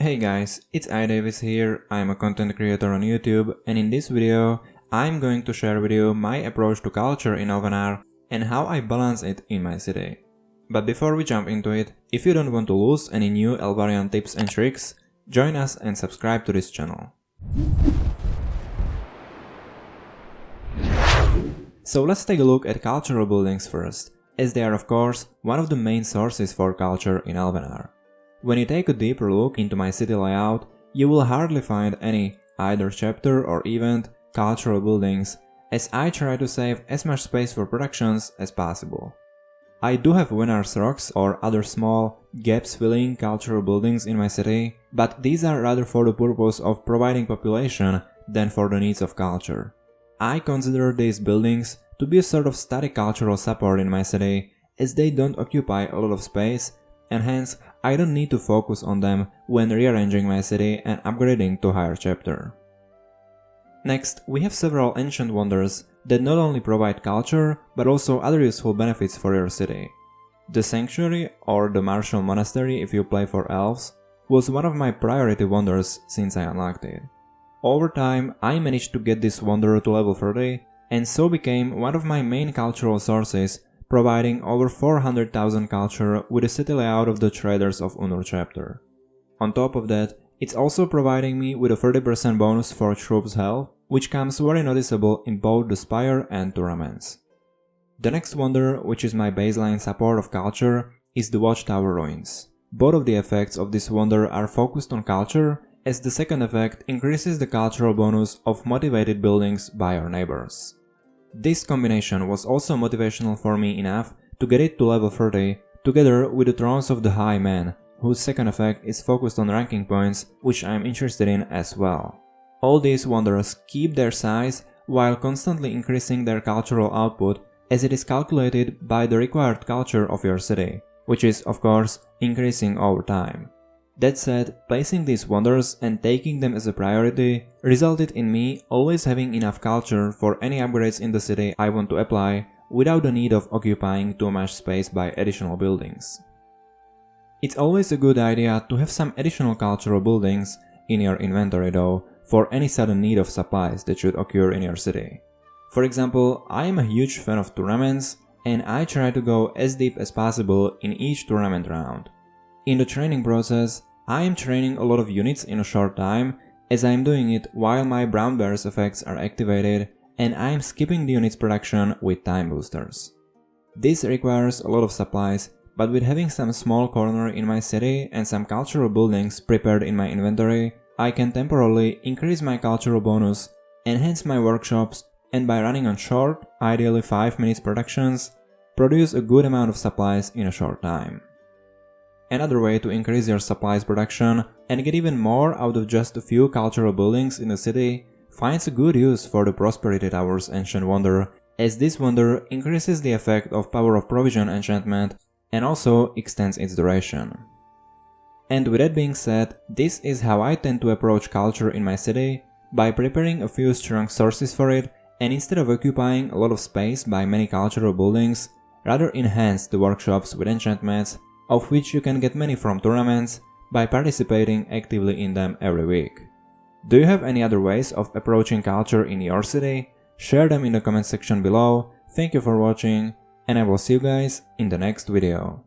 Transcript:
Hey guys, it's iDavis here. I'm a content creator on YouTube, and in this video I'm going to share with you my approach to culture in Elvenar and how I balance it in my city. But before we jump into it, if you don't want to lose any new Elvarian tips and tricks, join us and subscribe to this channel. So let's take a look at cultural buildings first, as they are of course one of the main sources for culture in Elvenar. When you take a deeper look into my city layout, you will hardly find any either chapter or event cultural buildings, as I try to save as much space for productions as possible. I do have winners rocks or other small gaps-filling cultural buildings in my city, but these are rather for the purpose of providing population than for the needs of culture. I consider these buildings to be a sort of static cultural support in my city, as they don't occupy a lot of space, and hence I don't need to focus on them when rearranging my city and upgrading to higher chapter. Next, we have several ancient wonders that not only provide culture, but also other useful benefits for your city. The Sanctuary, or the Martial Monastery if you play for elves, was one of my priority wonders since I unlocked it. Over time, I managed to get this wonder to level 30, and so became one of my main cultural sources, providing over 400,000 culture with the city layout of the Traders of Untitled Chapter. On top of that, it's also providing me with a 30% bonus for troops health, which comes very noticeable in both the Spire and tournaments. The next wonder, which is my baseline support of culture, is the Watchtower Ruins. Both of the effects of this wonder are focused on culture, as the second effect increases the cultural bonus of motivated buildings by your neighbors. This combination was also motivational for me enough to get it to level 30, together with the Thrones of the High Man, whose second effect is focused on ranking points, which I am interested in as well. All these wonders keep their size while constantly increasing their cultural output, as it is calculated by the required culture of your city, which is of course increasing over time. That said, placing these wonders and taking them as a priority resulted in me always having enough culture for any upgrades in the city I want to apply without the need of occupying too much space by additional buildings. It's always a good idea to have some additional cultural buildings in your inventory though, for any sudden need of supplies that should occur in your city. For example, I am a huge fan of tournaments, and I try to go as deep as possible in each tournament round. In the training process, I am training a lot of units in a short time, as I am doing it while my Brown Bears effects are activated, and I am skipping the units production with time boosters. This requires a lot of supplies, but with having some small corner in my city and some cultural buildings prepared in my inventory, I can temporarily increase my cultural bonus, enhance my workshops, and by running on short, ideally 5 minutes productions, produce a good amount of supplies in a short time. Another way to increase your supplies production and get even more out of just a few cultural buildings in the city finds a good use for the Prosperity Tower's Ancient Wonder, as this wonder increases the effect of Power of Provision enchantment and also extends its duration. And with that being said, this is how I tend to approach culture in my city, by preparing a few strong sources for it, and instead of occupying a lot of space by many cultural buildings, rather enhance the workshops with enchantments, of which you can get many from tournaments, by participating actively in them every week. Do you have any other ways of approaching culture in your city? Share them in the comment section below. Thank you for watching, and I will see you guys in the next video.